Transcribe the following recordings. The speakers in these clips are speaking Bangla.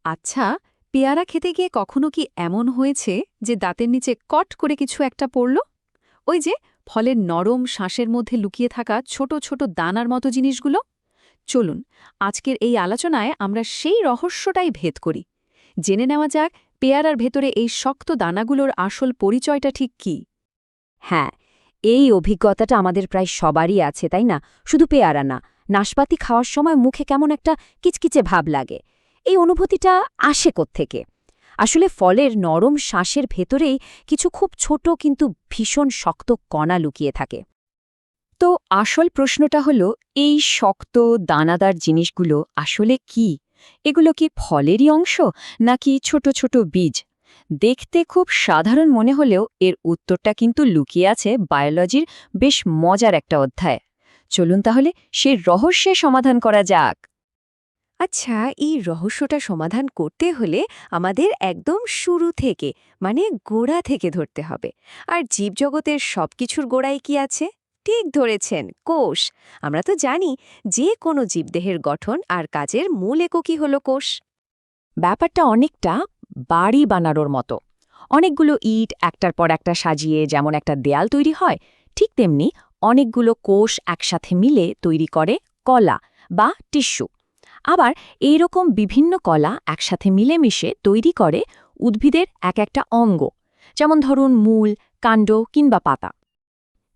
আচ্ছা, পেয়ারা খেতে গিয়ে কখনো কি এমন হয়েছে যে দাঁতের নিচে কট করে কিছু একটা পড়ল? ওই যে ফলের নরম শ্বাসের মধ্যে লুকিয়ে থাকা ছোট ছোট দানার মতো জিনিসগুলো। চলুন, আজকের এই আলোচনায় আমরা সেই রহস্যটাই ভেদ করি। জেনে নেওয়া যাক পেয়ারার ভেতরে এই শক্ত দানাগুলোর আসল পরিচয়টা ঠিক কী। হ্যাঁ, এই অভিজ্ঞতাটা আমাদের প্রায় সবারই আছে, তাই না? শুধু পেয়ারা না, নাশপাতি খাওয়ার সময় মুখে কেমন একটা কিচকিচে ভাব লাগে। এই অনুভূতিটা আসে কোত্থেকে? আসলে ফলের নরম শ্বাসের ভেতরেই কিছু খুব ছোট কিন্তু ভীষণ শক্ত কণা লুকিয়ে থাকে। তো আসল প্রশ্নটা হলো, এই শক্ত দানাদার জিনিসগুলো আসলে কি? এগুলো কি ফলেরই অংশ, নাকি ছোট ছোট বীজ? দেখতে খুব সাধারণ মনে হলেও এর উত্তরটা কিন্তু লুকিয়ে আছে বায়োলজির বেশ মজার একটা অধ্যায়। চলুন তাহলে সেই রহস্যের সমাধান করা যাক। আচ্ছা, এই রহস্যটা সমাধান করতে হলে আমাদের একদম শুরু থেকে, মানে গোড়া থেকে ধরতে হবে। আর জীবজগতের সবকিছুর গোড়ায় কি আছে? ঠিক ধরেছেন, কোষ। আমরা তো জানি যে কোনো জীবদেহের গঠন আর কাজের মূল এককই হলো কোষ। ব্যাপারটা অনেকটা বাড়ি বানানোর মতো। অনেকগুলো ইট একটার পর একটা সাজিয়ে যেমন একটা দেয়াল তৈরি হয়, ঠিক তেমনি অনেকগুলো কোষ একসাথে মিলে তৈরি করে কলা বা টিস্যু। আবার এইরকম বিভিন্ন কলা একসাথে মিলেমিশে তৈরি করে উদ্ভিদের এক একটা অঙ্গ, যেমন ধরুন মূল, কাণ্ড কিংবা পাতা।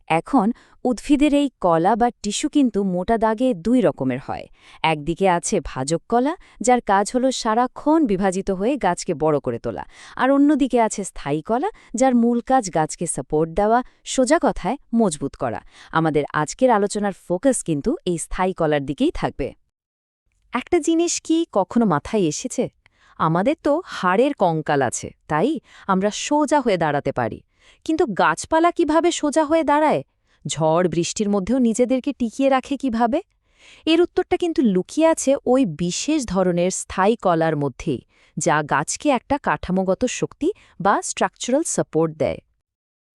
এখন উদ্ভিদের এই কলা বা টিস্যু কিন্তু মোটা দাগে দুই রকমের হয়। একদিকে আছে ভাজক কলা, যার কাজ হলো সারাক্ষণ বিভাজিত হয়ে গাছকে বড় করে তোলা। আর অন্যদিকে আছে স্থায়ী কলা, যার মূল কাজ গাছকে সাপোর্ট দেওয়া, সোজা কথায় মজবুত করা। আমাদের আজকের আলোচনার ফোকাস কিন্তু এই স্থায়ী কলার দিকেই থাকবে। একটা জিনিস কি কখনো মাথায় এসেছে? আমাদের তো হাড়ের কঙ্কাল আছে, তাই আমরা সোজা হয়ে দাঁড়াতে পারি। কিন্তু গাছপালা কিভাবে সোজা হয়ে দাঁড়ায়? ঝড় বৃষ্টির মধ্যেও নিজেদেরকে টিকিয়ে রাখে কিভাবে? এর উত্তরটা কিন্তু লুকিয়ে আছে ওই বিশেষ ধরনের স্থায়ী কলার মধ্যেই, যা গাছকে একটা কাঠামোগত শক্তি বা স্ট্রাকচারাল সাপোর্ট দেয়।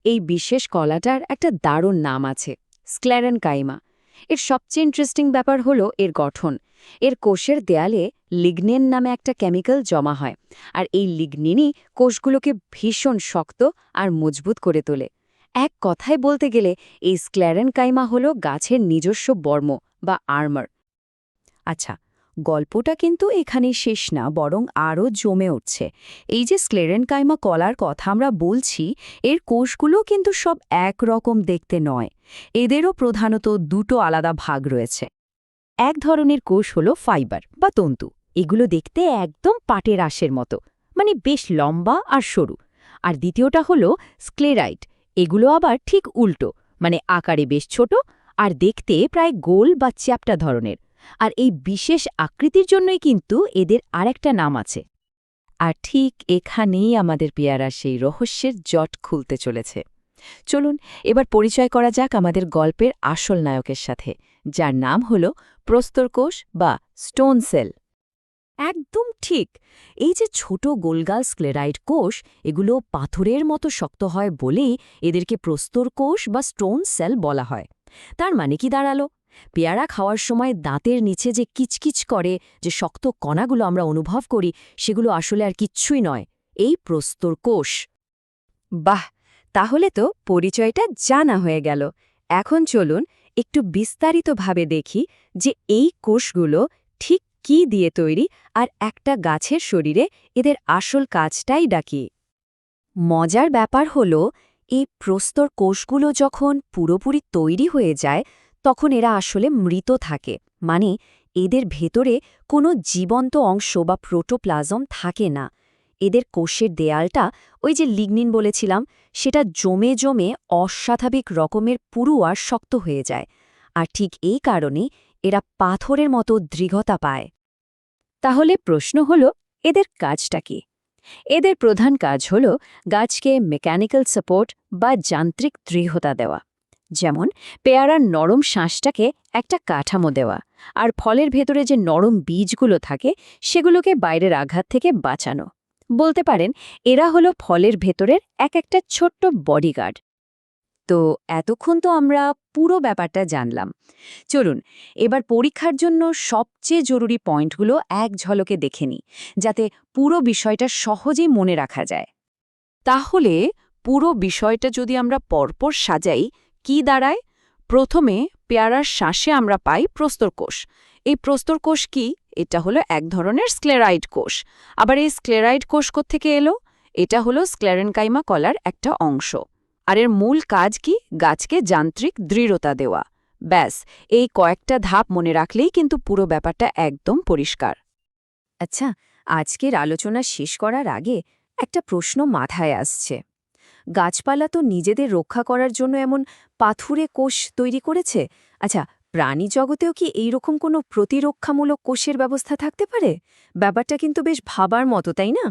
এই বিশেষ কলাটার একটা দারুণ নাম আছে, স্ক্লেরেনকাইমা। এর সবচেয়ে ইন্টারেস্টিং ব্যাপার হলো এর গঠন। এর কোষের দেয়ালে লিগনিন নামে একটা কেমিক্যাল জমা হয়, আর এই লিগনিনই কোষগুলোকে ভীষণ শক্ত আর মজবুত করে তোলে। এক কথায় বলতে গেলে এই স্ক্লেরেনকাইমা হলো গাছের নিজস্ব বর্ম বা আর্মার। আচ্ছা, গল্পটা কিন্তু এখানেই শেষ না, বরং আরও জমে উঠছে। এই যে স্ক্লেরেনকাইমা কলার কথা আমরা বলছি, এর কোষগুলো কিন্তু সব একরকম দেখতে নয়। এদেরও প্রধানত দুটো আলাদা ভাগ রয়েছে। এক ধরনের কোষ হলো ফাইবার বা তন্তু। এগুলো দেখতে একদম পাটের আঁশের মতো, মানে বেশ লম্বা আর সরু। আর দ্বিতীয়টা হলো স্ক্লেরাইট। এগুলো আবার ঠিক উল্টো, মানে আকারে বেশ ছোট আর দেখতে প্রায় গোল বা চ্যাপ্টা ধরনের। আর এই বিশেষ আকৃতির জন্যই কিন্তু এদের আরেকটা নাম আছে। আর ঠিক এখানেই আমাদের পেয়ারা সেই রহস্যের জট খুলতে চলেছে। চলুন এবার পরিচয় করা যাক আমাদের গল্পের আসল নায়কের সাথে, যার নাম হল প্রস্তরকোষ বা স্টোন সেল। একদম ঠিক। এই যে ছোট গোলগাল স্ক্লেরাইড কোষ, এগুলো পাথরের মতো শক্ত হয় বলেই এদেরকে প্রস্তরকোষ বা স্টোন সেল বলা হয়। তার মানে কি দাঁড়ালো? পেয়ারা খাওয়ার সময় দাঁতের নিচে যে কিচকিচ করে, যে শক্ত কণাগুলো আমরা অনুভব করি, সেগুলো আসলে আর কিচ্ছুই নয়, এই প্রস্তরকোষ। বাহ, তাহলে তো পরিচয়টা জানা হয়ে গেল। এখন চলুন একটু বিস্তারিতভাবে দেখি যে এই কোষগুলো ঠিক কী দিয়ে তৈরি, আর একটা গাছের শরীরে এদের আসল কাজটাই ডাকি। মজার ব্যাপার হলো, এই প্রস্তর কোষগুলো যখন পুরোপুরি তৈরি হয়ে যায়, তখন এরা আসলে মৃত থাকে। মানে এদের ভেতরে কোনো জীবন্ত অংশ বা প্রোটোপ্লাজম থাকে না। এদের কোষের দেয়ালটা, ওই যে লিগনিন বলেছিলাম, সেটা জমে জমে অস্বাভাবিক রকমের পুরু আর শক্ত হয়ে যায়। আর ঠিক এই কারণেই এরা পাথরের মতো দৃঢ়তা পায়। তাহলে প্রশ্ন হলো, এদের কাজটা কি? এদের প্রধান কাজ হল গাছকে মেকানিক্যাল সাপোর্ট বা যান্ত্রিক দৃঢ়তা দেওয়া। যেমন পেয়ারার নরম শ্বাসটাকে একটা কাঠামো দেওয়া, আর ফলের ভেতরে যে নরম বীজগুলো থাকে সেগুলোকে বাইরের আঘাত থেকে বাঁচানো। বলতে পারেন এরা হলো ফলের ভেতরের এক একটা ছোট্ট বডিগার্ড। তো এতক্ষণ তো আমরা পুরো ব্যাপারটা জানলাম। চলুন এবার পরীক্ষার জন্য সবচেয়ে জরুরি পয়েন্টগুলো এক ঝলকে দেখে নিই, যাতে পুরো বিষয়টা সহজেই মনে রাখা যায়। তাহলে পুরো বিষয়টা যদি আমরা পরপর সাজাই, কি দাঁড়ায়? প্রথমে পেয়ারার শ্বাসে আমরা পাই প্রস্তরকোষ। এই প্রস্তরকোষ কি? এটা হলো এক ধরনের স্ক্লেরাইড কোষ। আবার এই স্ক্লেরাইড কোষ কোত্থেকে এলো? এটা হলো স্ক্লেরেনকাইমা কলার একটা অংশ। আর এর মূল কাজ কি? গাছকে যান্ত্রিক দৃঢ়তা দেওয়া। ব্যাস, এই কয়েকটা ধাপ মনে রাখলেই কিন্তু পুরো ব্যাপারটা একদম পরিষ্কার। আচ্ছা, আজকের আলোচনা শেষ করার আগে একটা প্রশ্ন মাথায় আসছে। গাছপালা তো নিজেদের রক্ষা করার জন্য এমন পাথুরে কোষ তৈরি করেছে। আচ্ছা, প্রাণী জগতেও কি এইরকম কোনো প্রতিরক্ষামূলক কোষের ব্যবস্থা থাকতে পারে? ব্যাপারটা কিন্তু বেশ ভাবার মতো, তাই না?